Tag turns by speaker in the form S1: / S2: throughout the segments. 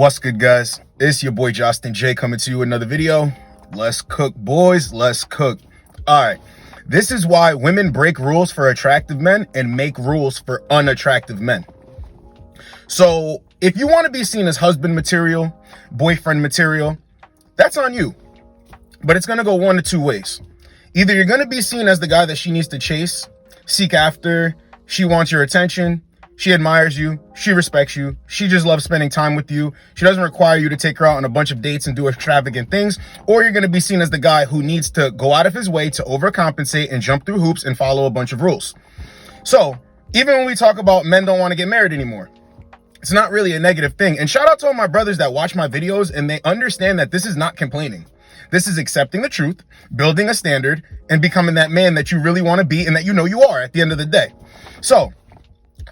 S1: What's good, guys? It's your boy Justin J coming to you with another video. Let's cook, boys. Let's cook. All right. This is why women break rules for attractive men and make rules for unattractive men. So if you want to be seen as husband material, boyfriend material, that's on you. But it's going to go one of two ways. Either you're going to be seen as the guy that she needs to chase, seek after, she wants your attention, she admires you, she respects you, she just loves spending time with you, she doesn't require you to take her out on a bunch of dates and do extravagant things, or you're going to be seen as the guy who needs to go out of his way to overcompensate and jump through hoops and follow a bunch of rules. So even when we talk about men don't want to get married anymore, it's not really a negative thing. And shout out to all my brothers that watch my videos and they understand that this is not complaining. This is accepting the truth, building a standard, and becoming that man that you really want to be and that you know you are at the end of the day. So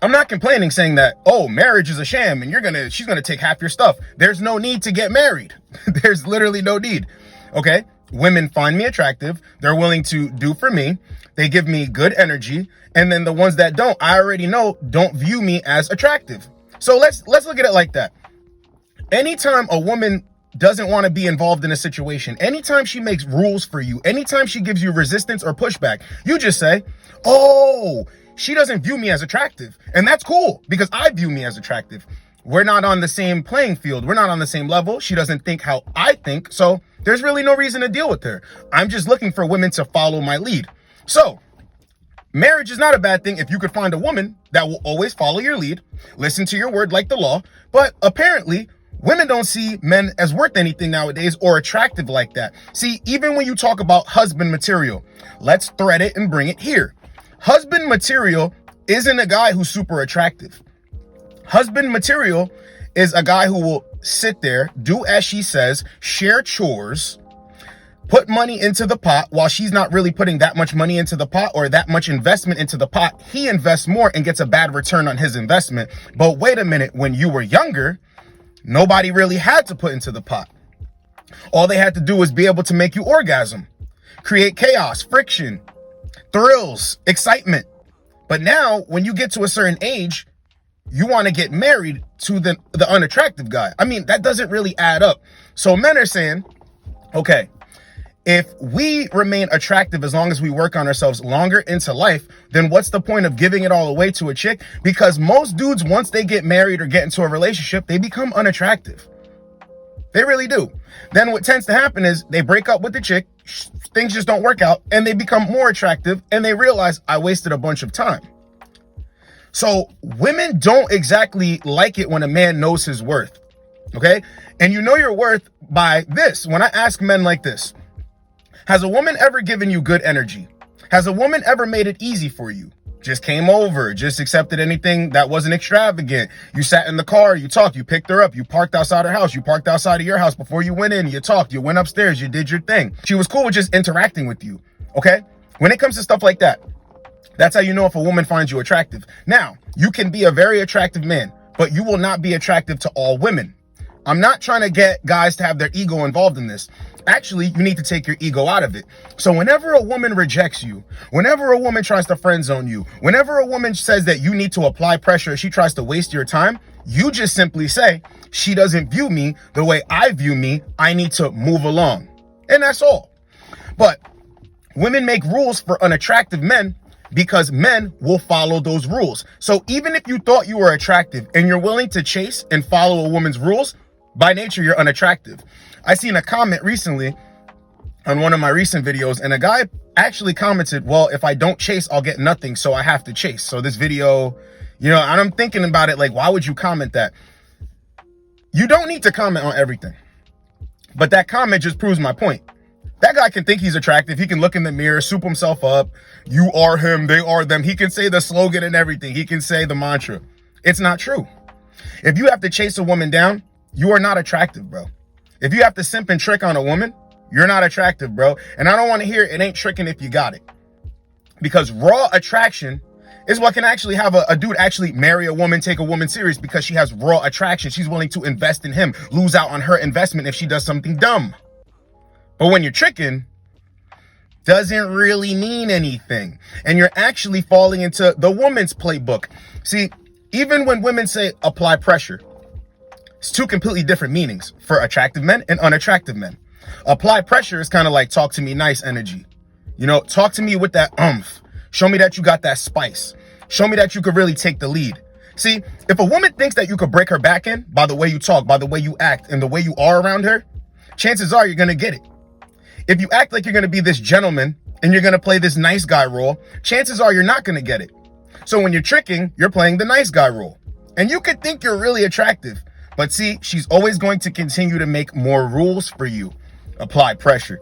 S1: I'm not complaining saying that, oh, marriage is a sham and she's gonna take half your stuff. There's no need to get married. There's literally no need. Okay? Women find me attractive. They're willing to do for me. They give me good energy. And then the ones that don't, I already know, don't view me as attractive. So let's look at it like that. Anytime a woman doesn't want to be involved in a situation, anytime she makes rules for you, anytime she gives you resistance or pushback, you just say, oh, she doesn't view me as attractive. And that's cool because I view me as attractive. We're not on the same playing field. We're not on the same level. She doesn't think how I think. So there's really no reason to deal with her. I'm just looking for women to follow my lead. So marriage is not a bad thing if you could find a woman that will always follow your lead, listen to your word like the law. But apparently women don't see men as worth anything nowadays or attractive like that. See, even when you talk about husband material, let's thread it and bring it here. Husband material isn't a guy who's super attractive. Husband material is a guy who will sit there, do as she says, share chores, put money into the pot while she's not really putting that much money into the pot or that much investment into the pot. He invests more and gets a bad return on his investment. But wait a minute, when you were younger, nobody really had to put into the pot. All they had to do was be able to make you orgasm, create chaos, friction, thrills, excitement. But now when you get to a certain age, you want to get married to the unattractive guy. I mean, that doesn't really add up. So men are saying, okay, if we remain attractive as long as we work on ourselves longer into life, then what's the point of giving it all away to a chick? Because most dudes, once they get married or get into a relationship, they become unattractive. They really do. Then what tends to happen is they break up with the chick, things just don't work out, and they become more attractive, and they realize I wasted a bunch of time. So women don't exactly like it when a man knows his worth, okay? And you know your worth by this. When I ask men like this, has a woman ever given you good energy? Has a woman ever made it easy for you? Just came over, just accepted anything that wasn't extravagant. You sat in the car, you talked, you picked her up, you parked outside her house, you parked outside of your house before you went in, you talked, you went upstairs, you did your thing. She was cool with just interacting with you, okay? When it comes to stuff like that, that's how you know if a woman finds you attractive. Now, you can be a very attractive man, but you will not be attractive to all women. I'm not trying to get guys to have their ego involved in this. Actually, you need to take your ego out of it. So whenever a woman rejects you, whenever a woman tries to friend zone you, whenever a woman says that you need to apply pressure, she tries to waste your time, you just simply say, she doesn't view me the way I view me. I need to move along. And that's all. But women make rules for unattractive men because men will follow those rules. So even if you thought you were attractive and you're willing to chase and follow a woman's rules, by nature, you're unattractive. I seen a comment recently on one of my recent videos, and a guy actually commented, well, if I don't chase, I'll get nothing, so I have to chase. So this video, and I'm thinking about it like, why would you comment that? You don't need to comment on everything. But that comment just proves my point. That guy can think he's attractive. He can look in the mirror, soup himself up. You are him, they are them. He can say the slogan and everything. He can say the mantra. It's not true. If you have to chase a woman down, you are not attractive, bro. If you have to simp and trick on a woman, you're not attractive, bro. And I don't want to hear it ain't tricking if you got it. Because raw attraction is what can actually have a dude actually marry a woman, take a woman serious because she has raw attraction. She's willing to invest in him, lose out on her investment if she does something dumb. But when you're tricking, doesn't really mean anything. And you're actually falling into the woman's playbook. See, even when women say apply pressure, It's two completely different meanings for attractive men and unattractive men. Apply pressure is kind of like talk to me nice energy. You know, talk to me with that umph. Show me that you got that spice. Show me that you could really take the lead. See, if a woman thinks that you could break her back in by the way you talk, by the way you act, and the way you are around her, chances are you're going to get it. If you act like you're going to be this gentleman and you're going to play this nice guy role, chances are you're not going to get it. So when you're tricking, you're playing the nice guy role. And you could think you're really attractive, but see, she's always going to continue to make more rules for you. Apply pressure.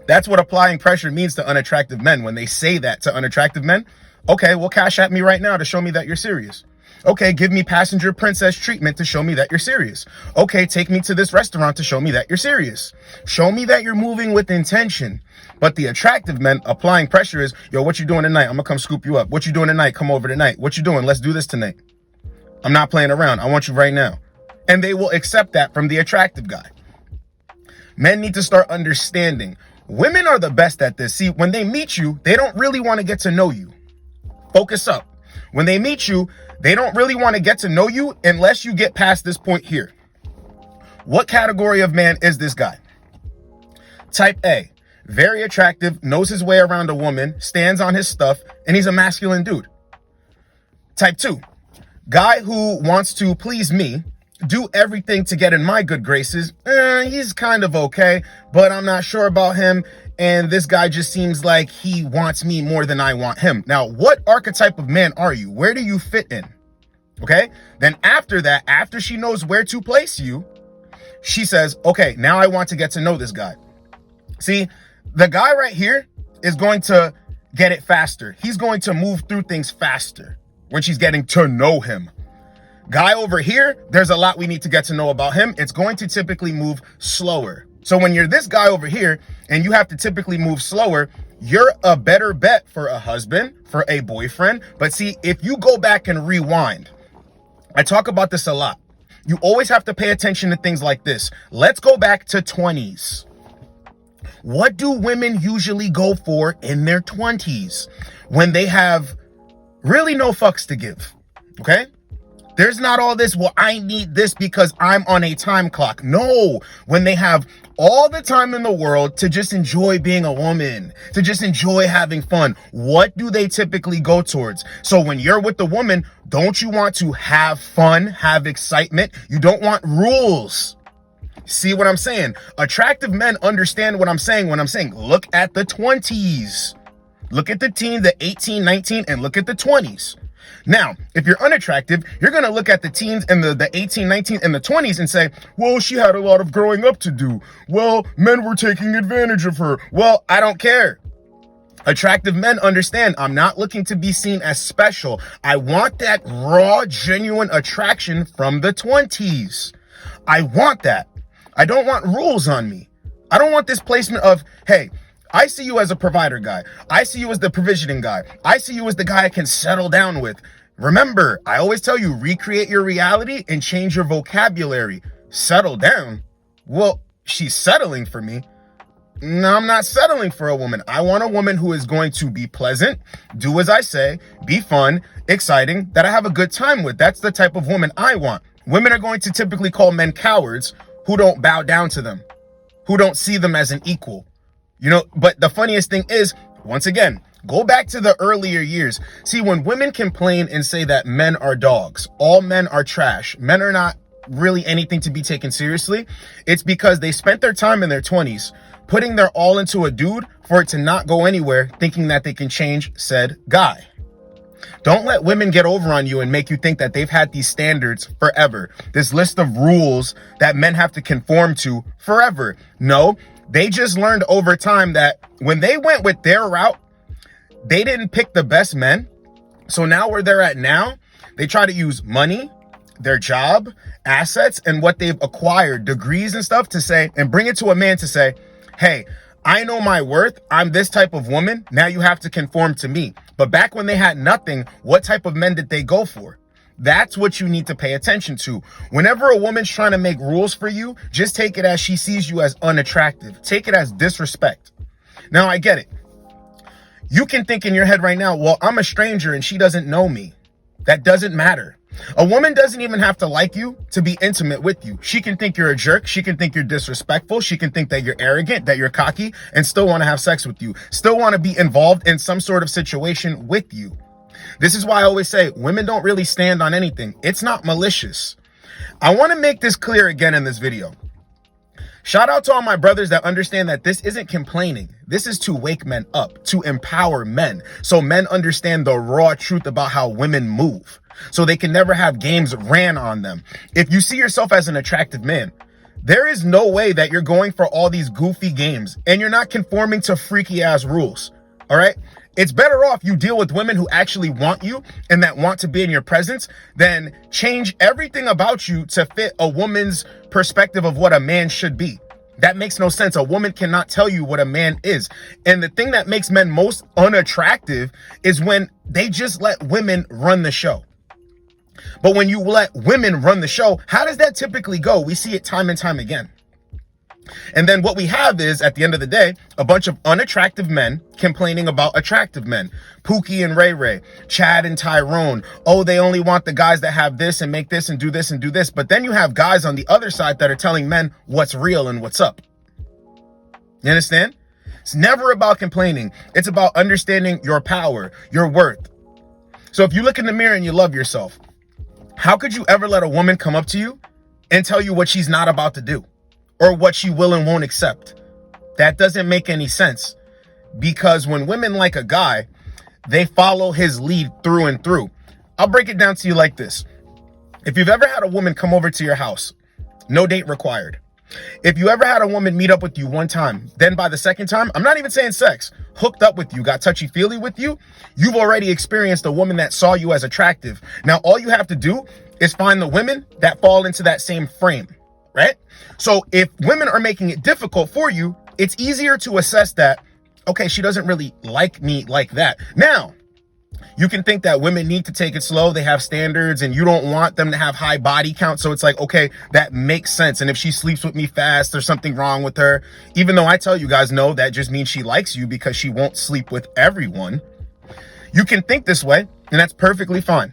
S1: That's what applying pressure means to unattractive men. When they say that to unattractive men, okay, well, cash at me right now to show me that you're serious. Okay, give me passenger princess treatment to show me that you're serious. Okay, take me to this restaurant to show me that you're serious. Show me that you're moving with intention. But the attractive men applying pressure is, yo, what you doing tonight? I'm gonna come scoop you up. What you doing tonight? Come over tonight. What you doing? Let's do this tonight. I'm not playing around. I want you right now. And they will accept that from the attractive guy. Men need to start understanding. Women are the best at this. See, when they meet you, they don't really want to get to know you. Focus up. When they meet you, they don't really want to get to know you unless you get past this point here. What category of man is this guy? Type A, very attractive, knows his way around a woman, stands on his stuff, and he's a masculine dude. Type 2, guy who wants to please me, do everything to get in my good graces. He's kind of okay, but I'm not sure about him. And this guy just seems like he wants me more than I want him. Now, what archetype of man are you? Where do you fit in? Okay. Then after that, after she knows where to place you, she says, okay, now I want to get to know this guy. See, the guy right here is going to get it faster. He's going to move through things faster when she's getting to know him. Guy over here, there's a lot we need to get to know about him. It's going to typically move slower. So when you're this guy over here and you have to typically move slower, you're a better bet for a husband, for a boyfriend. But see, if you go back and rewind, I talk about this a lot. You always have to pay attention to things like this. Let's go back to 20s. What do women usually go for in their 20s when they have really no fucks to give? Okay? There's not all this, well, I need this because I'm on a time clock. No, when they have all the time in the world to just enjoy being a woman, to just enjoy having fun, what do they typically go towards? So when you're with the woman, don't you want to have fun, have excitement? You don't want rules. See what I'm saying? Attractive men understand what I'm saying when I'm saying, look at the 20s. Look at the teen, the 18, 19, and look at the 20s. Now, if you're unattractive, you're going to look at the teens and the 18, 19, and the 20s and say, well, she had a lot of growing up to do. Well, men were taking advantage of her. Well, I don't care. Attractive men understand I'm not looking to be seen as special. I want that raw, genuine attraction from the 20s. I want that. I don't want rules on me. I don't want this placement of, hey, I see you as a provider guy. I see you as the provisioning guy. I see you as the guy I can settle down with. Remember, I always tell you, recreate your reality and change your vocabulary. Settle down? Well, she's settling for me. No, I'm not settling for a woman. I want a woman who is going to be pleasant, do as I say, be fun, exciting, that I have a good time with. That's the type of woman I want. Women are going to typically call men cowards who don't bow down to them, who don't see them as an equal. You know, but the funniest thing is, once again, go back to the earlier years. See, when women complain and say that men are dogs, all men are trash, men are not really anything to be taken seriously, it's because they spent their time in their 20s putting their all into a dude for it to not go anywhere, thinking that they can change said guy. Don't let women get over on you and make you think that they've had these standards forever, this list of rules that men have to conform to forever. No. They just learned over time that when they went with their route, they didn't pick the best men. So now where they're at now, they try to use money, their job, assets, and what they've acquired, degrees and stuff to say, and bring it to a man to say, hey, I know my worth. I'm this type of woman. Now you have to conform to me. But back when they had nothing, what type of men did they go for? That's what you need to pay attention to. Whenever a woman's trying to make rules for you, just take it as she sees you as unattractive. Take it as disrespect. Now, I get it. You can think in your head right now, well, I'm a stranger and she doesn't know me. That doesn't matter. A woman doesn't even have to like you to be intimate with you. She can think you're a jerk. She can think you're disrespectful. She can think that you're arrogant, that you're cocky, and still want to have sex with you. Still want to be involved in some sort of situation with you. This is why I always say women don't really stand on anything. It's not malicious. I want to make this clear again in this video. Shout out to all my brothers that understand that this isn't complaining. This is to wake men up, to empower men, so men understand the raw truth about how women move, so they can never have games ran on them. If you see yourself as an attractive man, there is no way that you're going for all these goofy games and you're not conforming to freaky ass rules. All right? It's better off you deal with women who actually want you and that want to be in your presence than change everything about you to fit a woman's perspective of what a man should be. That makes no sense. A woman cannot tell you what a man is. And the thing that makes men most unattractive is when they just let women run the show. But when you let women run the show, how does that typically go? We see it time and time again. And then what we have is, at the end of the day, a bunch of unattractive men complaining about attractive men. Pookie and Ray Ray, Chad and Tyrone. Oh, they only want the guys that have this and make this and do this and do this. But then you have guys on the other side that are telling men what's real and what's up. You understand? It's never about complaining. It's about understanding your power, your worth. So if you look in the mirror and you love yourself, how could you ever let a woman come up to you and tell you what she's not about to do? Or what she will and won't accept? That doesn't make any sense. Because when women like a guy, they follow his lead through and through. I'll break it down to you like this. If you've ever had a woman come over to your house, no date required. If you ever had a woman meet up with you one time, then by the second time, I'm not even saying sex, hooked up with you, got touchy-feely with you, you've already experienced a woman that saw you as attractive. Now, all you have to do is find the women that fall into that same frame. Right? So if women are making it difficult for you, it's easier to assess that, okay, she doesn't really like me like that. Now, you can think that women need to take it slow. They have standards and you don't want them to have high body count. So it's like, okay, that makes sense. And if she sleeps with me fast, there's something wrong with her. Even though I tell you guys, no, that just means she likes you because she won't sleep with everyone. You can think this way and that's perfectly fine.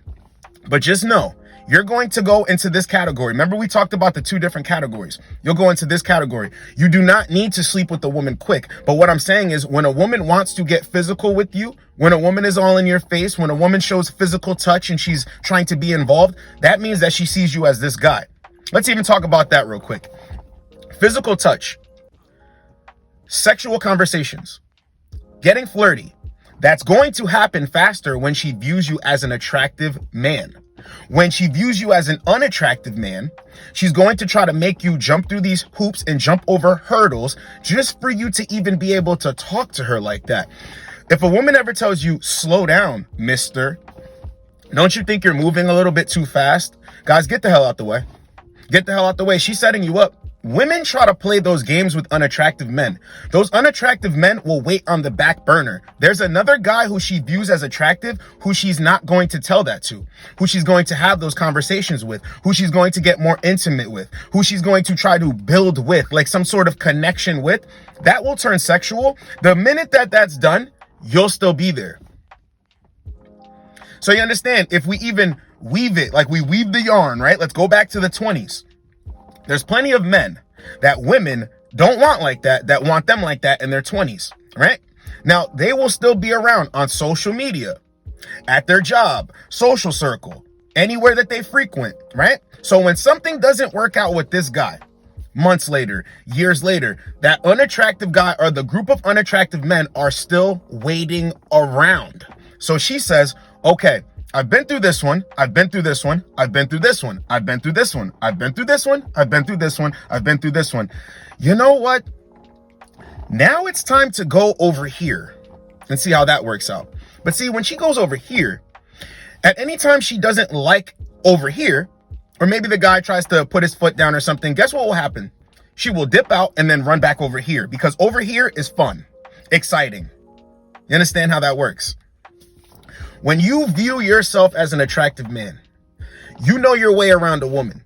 S1: But just know, you're going to go into this category. Remember, we talked about the two different categories. You'll go into this category. You do not need to sleep with a woman quick. But what I'm saying is when a woman wants to get physical with you, when a woman is all in your face, when a woman shows physical touch and she's trying to be involved, that means that she sees you as this guy. Let's even talk about that real quick. Physical touch, sexual conversations, getting flirty. That's going to happen faster when she views you as an attractive man. When she views you as an unattractive man, she's going to try to make you jump through these hoops and jump over hurdles just for you to even be able to talk to her like that. If a woman ever tells you, slow down, mister, don't you think you're moving a little bit too fast? Guys, get the hell out the way. Get the hell out the way. She's setting you up. Women try to play those games with unattractive men. Those unattractive men will wait on the back burner. There's another guy who she views as attractive who she's not going to tell that to, who she's going to have those conversations with, who she's going to get more intimate with, who she's going to try to build with, like some sort of connection with. That will turn sexual. The minute that that's done, you'll still be there. So you understand, if we even weave it, like we weave the yarn, right? Let's go back to the 20s. There's plenty of men that women don't want like that want them like that in their 20s, right? Now, they will still be around on social media, at their job, social circle, anywhere that they frequent, right? So when something doesn't work out with this guy, months later, years later, that unattractive guy or the group of unattractive men are still waiting around. So she says, okay, I've been through this one. I've been through this one. I've been through this one. I've been through this one. I've been through this one. I've been through this one. I've been through this one. You know what? Now it's time to go over here and see how that works out. But see, when she goes over here, at any time she doesn't like over here, or maybe the guy tries to put his foot down or something, guess what will happen? She will dip out and then run back over here because over here is fun, exciting. You understand how that works? When you view yourself as an attractive man, you know your way around a woman.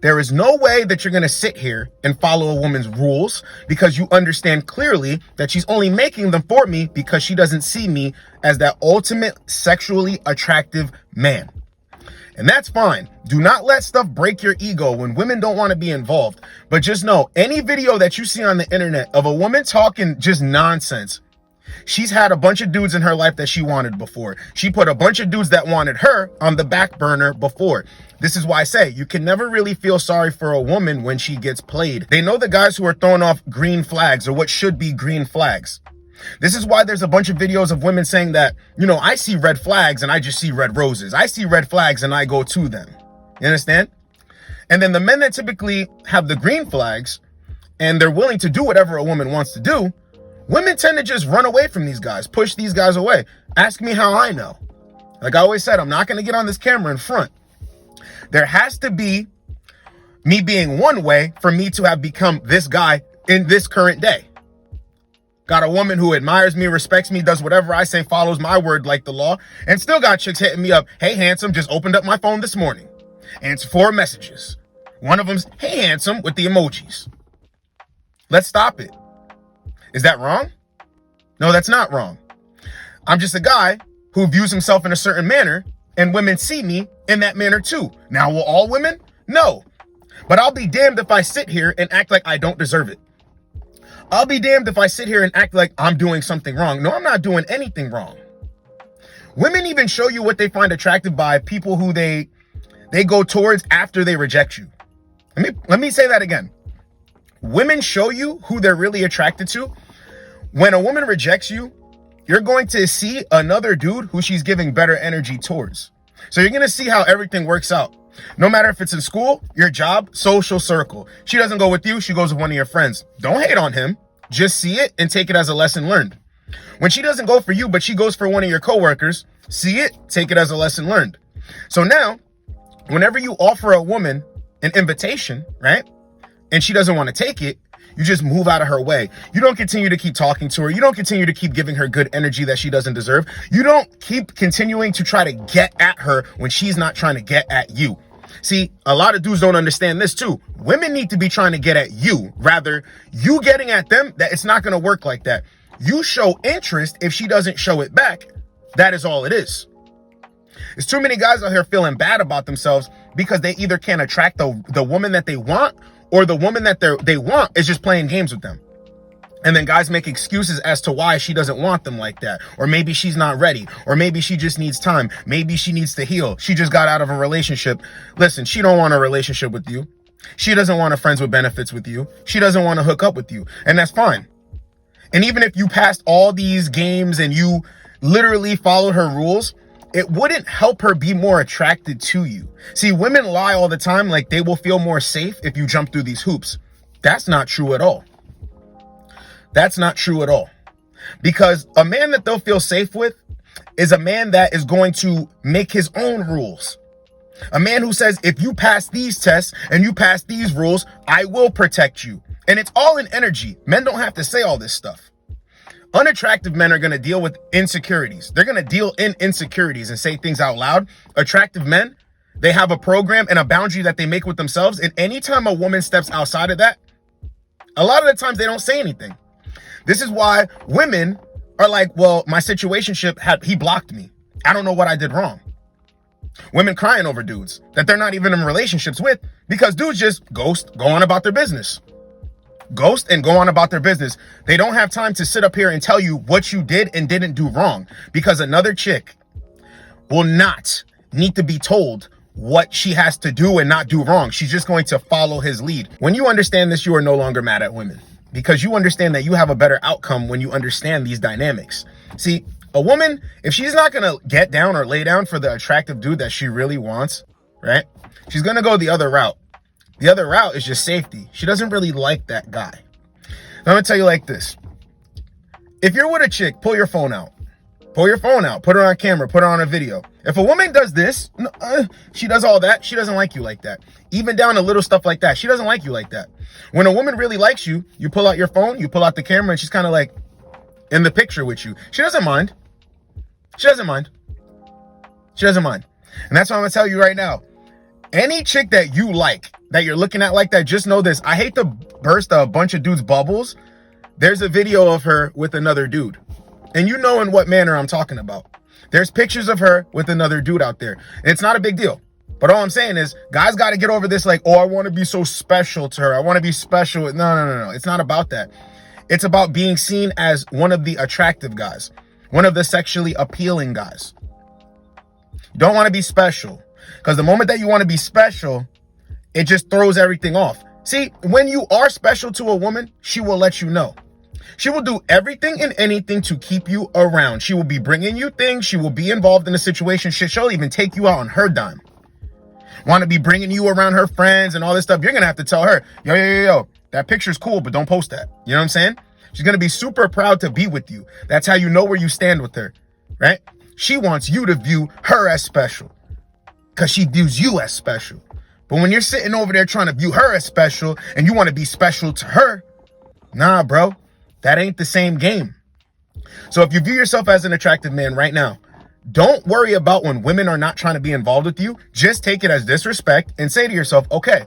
S1: There is no way that you're going to sit here and follow a woman's rules because you understand clearly that she's only making them for me because she doesn't see me as that ultimate sexually attractive man. And that's fine. Do not let stuff break your ego when women don't want to be involved. But just know, any video that you see on the internet of a woman talking just nonsense, she's had a bunch of dudes in her life that she wanted before. She put a bunch of dudes that wanted her on the back burner before. This is why I say you can never really feel sorry for a woman when she gets played. They know the guys who are throwing off green flags, or what should be green flags. This is why there's a bunch of videos of women saying that, you know, I see red flags and I just see red roses. I see red flags and I go to them. You understand? And then the men that typically have the green flags and they're willing to do whatever a woman wants to do, women tend to just run away from these guys, push these guys away. Ask me how I know. Like I always said, I'm not going to get on this camera in front. There has to be me being one way for me to have become this guy in this current day. Got a woman who admires me, respects me, does whatever I say, follows my word like the law, and still got chicks hitting me up. Hey, handsome, just opened up my phone this morning. Answer 4 messages. One of them's, hey, handsome, with the emojis. Let's stop it. Is that wrong? No, that's not wrong. I'm just a guy who views himself in a certain manner, and women see me in that manner too. Now, will all women? No. But I'll be damned if I sit here and act like I don't deserve it. I'll be damned if I sit here and act like I'm doing something wrong. No, I'm not doing anything wrong. Women even show you what they find attractive by people who they go towards after they reject you. Let me say that again. Women show you who they're really attracted to. When a woman rejects you, you're going to see another dude who she's giving better energy towards. So you're going to see how everything works out. No matter if it's in school, your job, social circle. She doesn't go with you, she goes with one of your friends. Don't hate on him. Just see it and take it as a lesson learned. When she doesn't go for you, but she goes for one of your coworkers, see it, take it as a lesson learned. So now, whenever you offer a woman an invitation, right, and she doesn't want to take it, you just move out of her way. You don't continue to keep talking to her. You don't continue to keep giving her good energy that she doesn't deserve. You don't keep continuing to try to get at her when she's not trying to get at you. See, a lot of dudes don't understand this too. Women need to be trying to get at you. Rather, you getting at them, that it's not going to work like that. You show interest if she doesn't show it back. That is all it is. There's too many guys out here feeling bad about themselves because they either can't attract the woman that they want, or the woman that they want is just playing games with them. And then guys make excuses as to why she doesn't want them like that. Or maybe she's not ready. Or maybe she just needs time. Maybe she needs to heal. She just got out of a relationship. Listen, she don't want a relationship with you. She doesn't want a friends with benefits with you. She doesn't want to hook up with you. And that's fine. And even if you passed all these games and you literally followed her rules, it wouldn't help her be more attracted to you. See, women lie all the time like they will feel more safe if you jump through these hoops. That's not true at all. That's not true at all. Because a man that they'll feel safe with is a man that is going to make his own rules. A man who says, if you pass these tests and you pass these rules, I will protect you. And it's all in energy. Men don't have to say all this stuff. Unattractive men are going to deal with insecurities. They're going to deal in insecurities and say things out loud. Attractive men, they have a program and a boundary that they make with themselves. And anytime a woman steps outside of that, a lot of the times they don't say anything. This is why women are like, well, my situationship he blocked me. I don't know what I did wrong. Women crying over dudes that they're not even in relationships with because dudes just ghost, go on about their business. Ghost and go on about their business. They don't have time to sit up here and tell you what you did and didn't do wrong, because another chick will not need to be told what she has to do and not do wrong. She's just going to follow his lead. When you understand this, you are no longer mad at women, because you understand that you have a better outcome when you understand these dynamics. See, a woman, if she's not going to get down or lay down for the attractive dude that she really wants, right? She's going to go the other route. The other route is just safety. She doesn't really like that guy. Now, I'm going to tell you like this. If you're with a chick, pull your phone out. Pull your phone out. Put her on camera. Put her on a video. If a woman does this, she does all that, she doesn't like you like that. Even down to little stuff like that, she doesn't like you like that. When a woman really likes you, you pull out your phone, you pull out the camera, and she's kind of like in the picture with you. She doesn't mind. She doesn't mind. She doesn't mind. And that's what I'm going to tell you right now. Any chick that you like, that you're looking at like that, just know this. I hate to burst a bunch of dudes' bubbles. There's a video of her with another dude. And you know in what manner I'm talking about. There's pictures of her with another dude out there. And it's not a big deal. But all I'm saying is guys got to get over this like, oh, I want to be so special to her. I want to be special. No. It's not about that. It's about being seen as one of the attractive guys, one of the sexually appealing guys. You don't want to be special, because the moment that you want to be special, it just throws everything off. See, when you are special to a woman, she will let you know. She will do everything and anything to keep you around. She will be bringing you things. She will be involved in a situation. She'll even take you out on her dime. Want to be bringing you around her friends and all this stuff. You're going to have to tell her, yo, that picture's cool, but don't post that. You know what I'm saying? She's going to be super proud to be with you. That's how you know where you stand with her, right? She wants you to view her as special because she views you as special. But when you're sitting over there trying to view her as special and you want to be special to her, nah, bro, that ain't the same game. So if you view yourself as an attractive man right now, don't worry about when women are not trying to be involved with you. Just take it as disrespect and say to yourself, okay,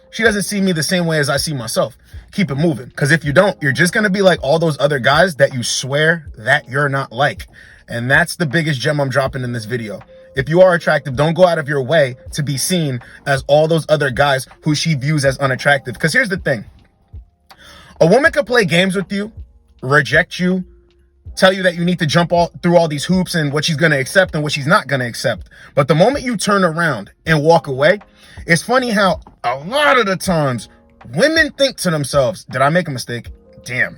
S1: she doesn't see me the same way as I see myself. Keep it moving. Because if you don't, you're just going to be like all those other guys that you swear that you're not like. And that's the biggest gem I'm dropping in this video. If you are attractive, don't go out of your way to be seen as all those other guys who she views as unattractive. Because here's the thing. A woman could play games with you, reject you, tell you that you need to jump through all these hoops and what she's going to accept and what she's not going to accept. But the moment you turn around and walk away, it's funny how a lot of the times women think to themselves, did I make a mistake? Damn,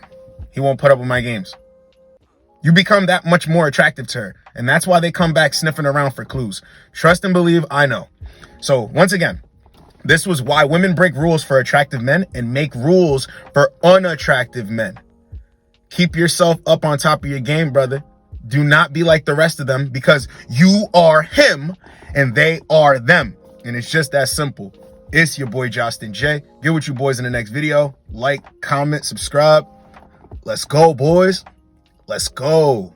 S1: he won't put up with my games. You become that much more attractive to her. And that's why they come back sniffing around for clues. Trust and believe, I know. So once again, this was why women break rules for attractive men and make rules for unattractive men. Keep yourself up on top of your game, brother. Do not be like the rest of them, because you are him and they are them. And it's just that simple. It's your boy, Justin J. Get with you boys in the next video. Like, comment, subscribe. Let's go, boys. Let's go.